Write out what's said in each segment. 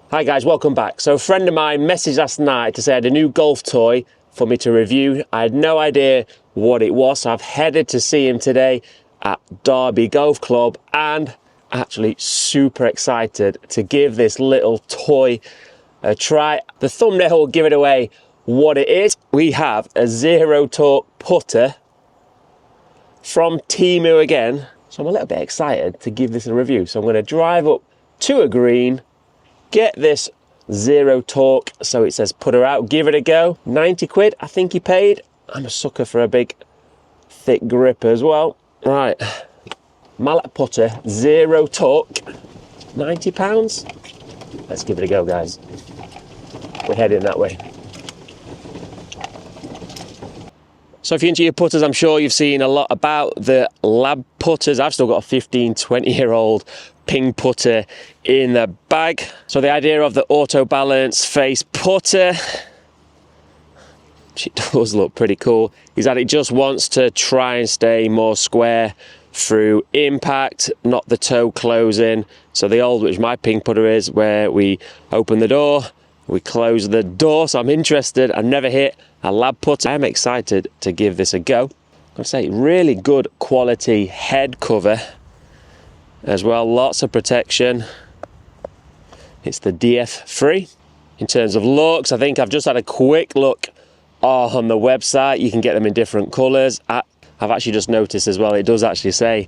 Hi guys, welcome back. So a friend of mine messaged last night to say I had a new golf toy for me to review. I had no idea what it was, so I've headed to see him today at Derby Golf Club and actually super excited to give this little toy a try. The thumbnail will give it away what it is. We have a zero torque putter from Temu again. So I'm a little bit excited to give this a review. So I'm going to drive up to a green, get this zero torque, so it says putter out, give it a go. 90 quid, I think he paid. I'm a sucker for a big, thick grip as well. Right, mallet putter, zero torque, £90. Let's give it a go, guys. We're heading that way. So if you're into your putters, I'm sure you've seen a lot about the Lab putters. I've still got a 15, 20-year-old ping putter in the bag. So the idea of the auto balance face putter, it does look pretty cool, is that it just wants to try and stay more square through impact, not the toe closing. So the old, which my ping putter is, where we open the door, we close the door. So I'm interested. I've never hit a Lab putter. I'm excited to give this a go. I'm gonna say really good quality head cover as well, lots of protection. It's the DF3. In terms of looks, I think I've just had a quick look on the website. You can get them in different colors. I've actually just noticed as well, it does actually say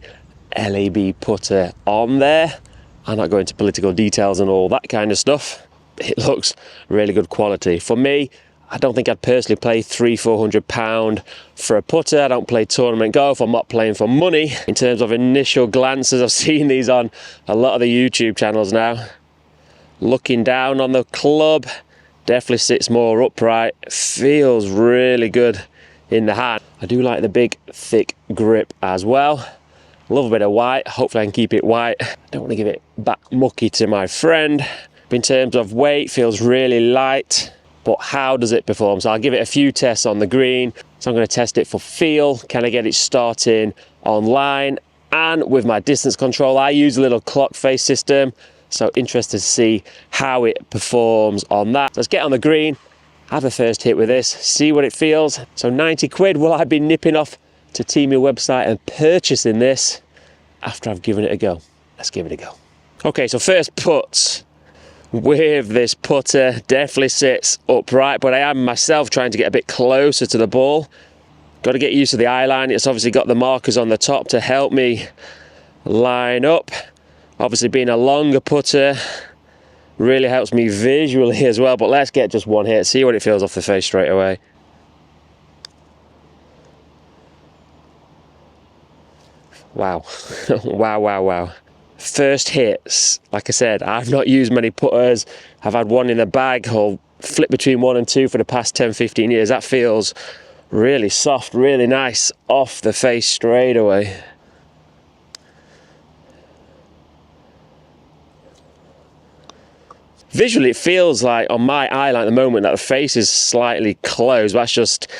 LAB putter on there. I'm not going into political details and all that kind of stuff. It looks really good quality. For me, I don't think I'd personally play £300–400 for a putter. I don't play tournament golf. I'm not playing for money. In terms of initial glances, I've seen these on a lot of the YouTube channels now. Looking down on the club, definitely sits more upright. Feels really good in the hand. I do like the big, thick grip as well. Love a bit of white. Hopefully I can keep it white. I don't want to give it back mucky to my friend. In terms of weight, feels really light. But how does it perform? So I'll give it a few tests on the green. So I'm going to test it for feel. Can I get it starting online? And with my distance control, I use a little clock face system. So interested to see how it performs on that. Let's get on the green, have a first hit with this, see what it feels. So 90 quid, will I be nipping off to Temu website and purchasing this after I've given it a go? Let's give it a go. Okay, so first putts with this putter, definitely sits upright, but I am myself trying to get a bit closer to the ball. Got to get used to the eye line. It's obviously got the markers on the top to help me line up. Obviously being a longer putter really helps me visually as well, but let's get just one hit, see what it feels off the face straight away. Wow. wow. First hits, like I said, I've not used many putters. I've had one in the bag or flip between 1 and 2 for the past 10–15 years. That feels really soft, really nice off the face straight away. Visually, it feels like on my eye line at the moment that the face is slightly closed. That's just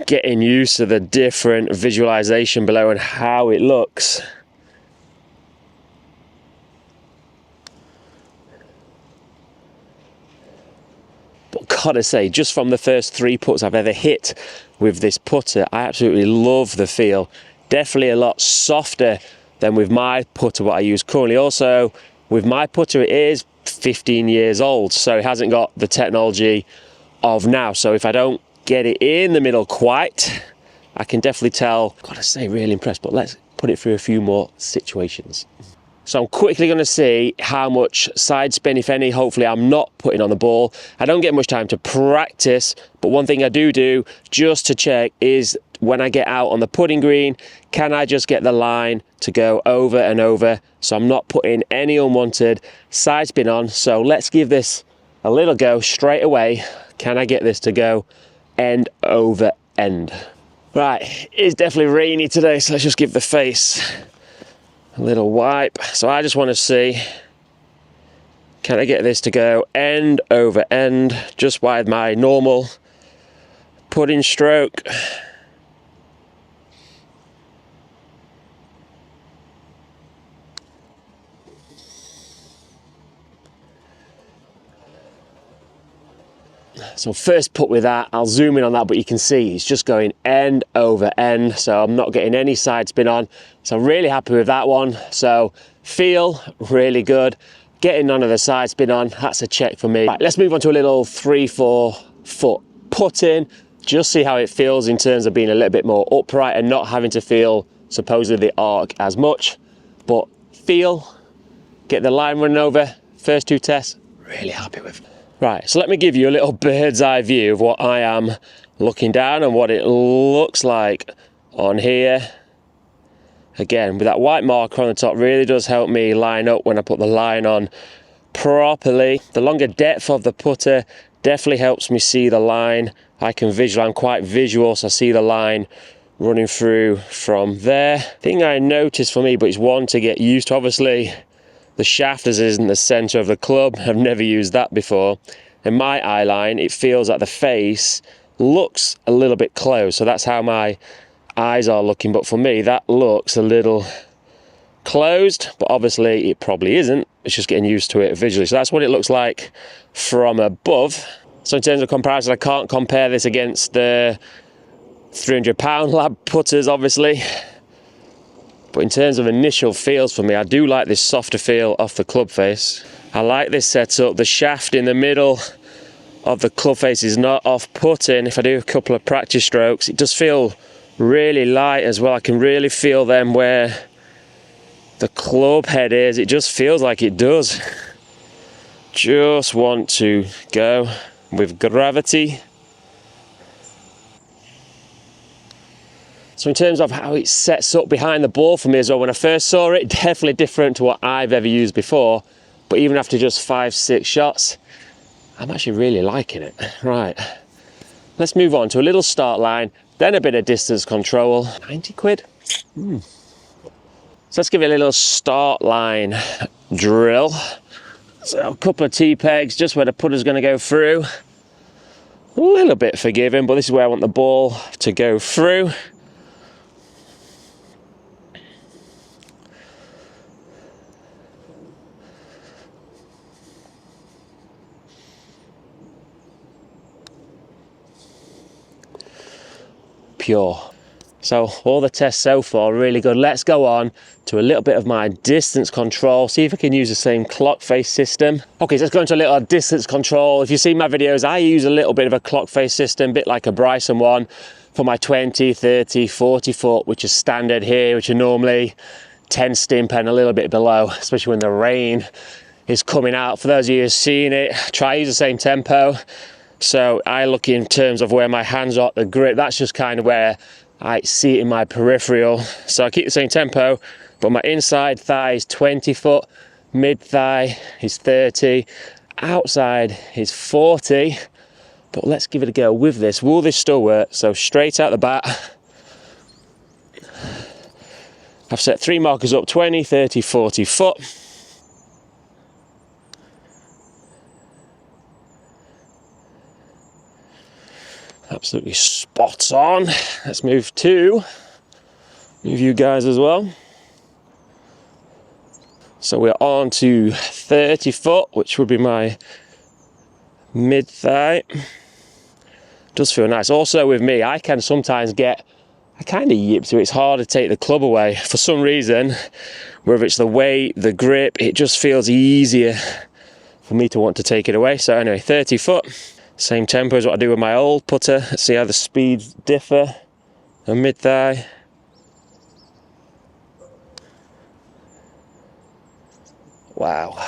getting used to the different visualization below and how it looks. But gotta say, just from the first 3 putts I've ever hit with this putter, I absolutely love the feel. Definitely a lot softer than with my putter, what I use currently. Also, with my putter, it is 15 years old, so it hasn't got the technology of now. So if I don't get it in the middle quite, I can definitely tell. Gotta say, really impressed, but let's put it through a few more situations. So I'm quickly going to see how much side spin, if any, hopefully I'm not putting on the ball. I don't get much time to practice, but one thing I do just to check is when I get out on the putting green, can I just get the line to go over and over so I'm not putting any unwanted side spin on. So let's give this a little go straight away. Can I get this to go end over end? Right, it's definitely rainy today, so let's just give the face a little wipe. So I just want to see, can I get this to go end over end just with my normal putting stroke. So first putt with that, I'll zoom in on that, but you can see it's just going end over end, so I'm not getting any side spin on. So I'm really happy with that one. So feel really good. Getting none of the side spin on, that's a check for me. Right, let's move on to a little 3-4 foot putting. Just see how it feels in terms of being a little bit more upright and not having to feel supposedly the arc as much. But feel, get the line running over, first 2 tests, really happy with. Right, so let me give you a little bird's eye view of what I am looking down and what it looks like on here. Again, with that white marker on the top, really does help me line up when I put the line on properly. The longer depth of the putter definitely helps me see the line. I can visual, I'm quite visual, so I see the line running through from there. Thing I noticed for me, but it's one to get used to, obviously, the shaft is in the center of the club. I've never used that before. In my eye line, it feels like the face looks a little bit closed, so that's how my eyes are looking, but for me that looks a little closed, but obviously it probably isn't. It's just getting used to it visually. So that's what it looks like from above. So in terms of comparison, I can't compare this against the 300-pound lab putters, obviously, but in terms of initial feels for me, I do like this softer feel off the club face. I like this setup. The shaft in the middle of the club face is not off-putting. If I do a couple of practice strokes, it does feel really light as well. I can really feel them where the club head is. It just feels like it does. Just want to go with gravity. So in terms of how it sets up behind the ball for me as well, when I first saw it, definitely different to what I've ever used before. But even after just 5-6 shots, I'm actually really liking it. Right, let's move on to a little start line, then a bit of distance control. 90 quid? So let's give it a little start line drill. So a couple of T-pegs, just where the putter's going to go through. A little bit forgiving, but this is where I want the ball to go through. Pure. So all the tests so far are really good. Let's go on to a little bit of my distance control, see if I can use the same clock face system. Okay, so let's go into a little distance control. If you see my videos, I use a little bit of a clock face system, a bit like a Bryson one, for my 20, 30, 40 foot, which is standard here, which are normally 10 stimp and a little bit below, especially when the rain is coming out. For those of you who've seen it, try to use the same tempo. So I look in terms of where my hands are at the grip. That's just kind of where I see it in my peripheral. So I keep the same tempo, but my inside thigh is 20 foot, mid thigh is 30, outside is 40. But let's give it a go with this. Will this still work? So straight out the bat, I've set 3 markers up, 20, 30, 40 foot. Absolutely spot on. Let's move you guys as well. So we're on to 30 foot, which would be my mid thigh. Does feel nice. Also with me, I can sometimes get, I kind of yip to it. It's hard to take the club away for some reason, whether it's the weight, the grip, it just feels easier for me to want to take it away. So anyway, 30 foot. Same tempo as what I do with my old putter. Let's see how the speeds differ. A mid thigh. Wow.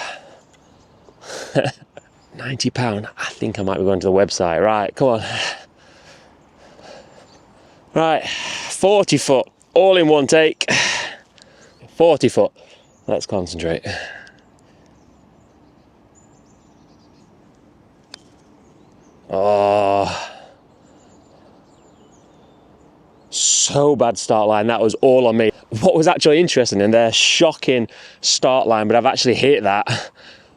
£90. I think I might be going to the website. Right, come on. Right, 40 foot. All in one take. 40 foot. Let's concentrate. Oh, so bad start line. That was all on me. What was actually interesting in their shocking start line, but I've actually hit that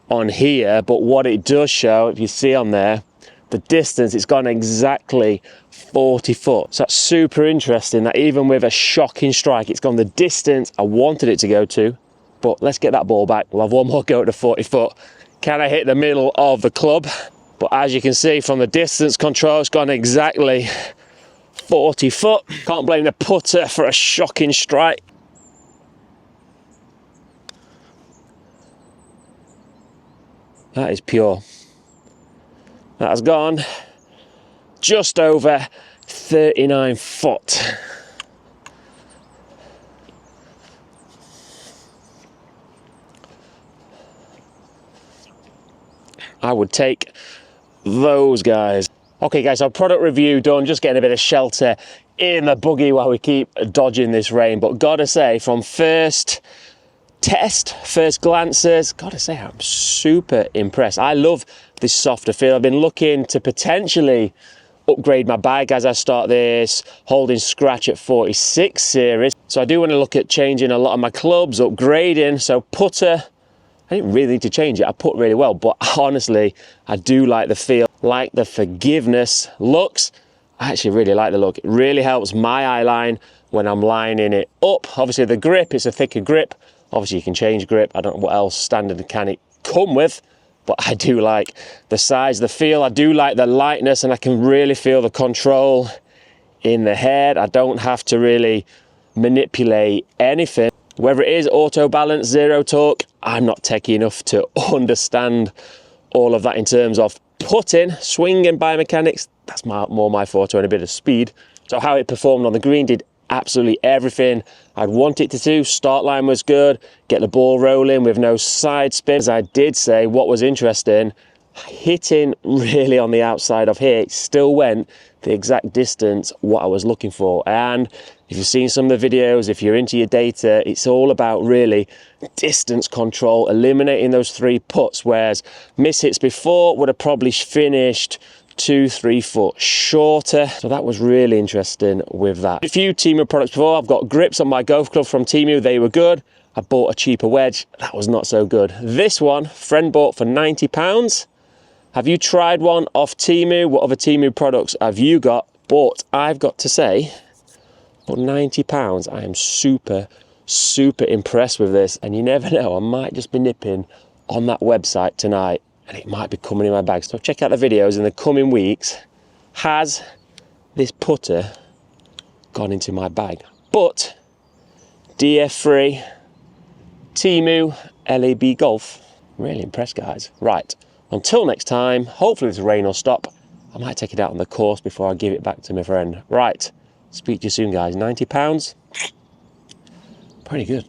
on here. But what it does show, if you see on there, the distance, it's gone exactly 40 foot. So that's super interesting that even with a shocking strike, it's gone the distance I wanted it to go to. But let's get that ball back. We'll have one more go at the 40 foot. Can I hit the middle of the club? But as you can see from the distance control, it's gone exactly 40 foot. Can't blame the putter for a shocking strike. That is pure. That has gone just over 39 foot. I would take those guys. Okay guys, so product review done, just getting a bit of shelter in the buggy while we keep dodging this rain. But gotta say, from first test, first glances, gotta say I'm super impressed. I love this softer feel. I've been looking to potentially upgrade my bike as I start this holding scratch at 46 series. So I do want to look at changing a lot of my clubs, upgrading. So putter, I didn't really need to change it. I put really well, but honestly, I do like the feel, like the forgiveness. Looks, I actually really like the look. It really helps my eye line when I'm lining it up. Obviously the grip, it's a thicker grip. Obviously you can change grip. I don't know what else standard can it come with, but I do like the size, the feel. I do like the lightness, and I can really feel the control in the head. I don't have to really manipulate anything. Whether it is auto balance, zero torque, I'm not techie enough to understand all of that in terms of putting, swinging biomechanics. That's more my forte, and a bit of speed. So how it performed on the green, did absolutely everything I'd want it to do. Start line was good, get the ball rolling with no side spin. As I did say, what was interesting, hitting really on the outside of here, it still went the exact distance what I was looking for. And if you've seen some of the videos, if you're into your data, it's all about really distance control, eliminating those 3 putts, whereas miss hits before would have probably finished 2-3 foot shorter. So that was really interesting with that. A few Temu products before. I've got grips on my golf club from Temu, they were good. I bought a cheaper wedge, that was not so good. This one, friend bought for £90. Have you tried one off Temu? What other Temu products have you got? But I've got to say, for £90, I am super impressed with this. And you never know, I might just be nipping on that website tonight, and it might be coming in my bag. So check out the videos in the coming weeks. Has this putter gone into my bag? But DF3, Temu LAB Golf, really impressed guys. Right, until next time, hopefully this rain will stop. I might take it out on the course before I give it back to my friend. Right, speak to you soon guys. £90, pretty good.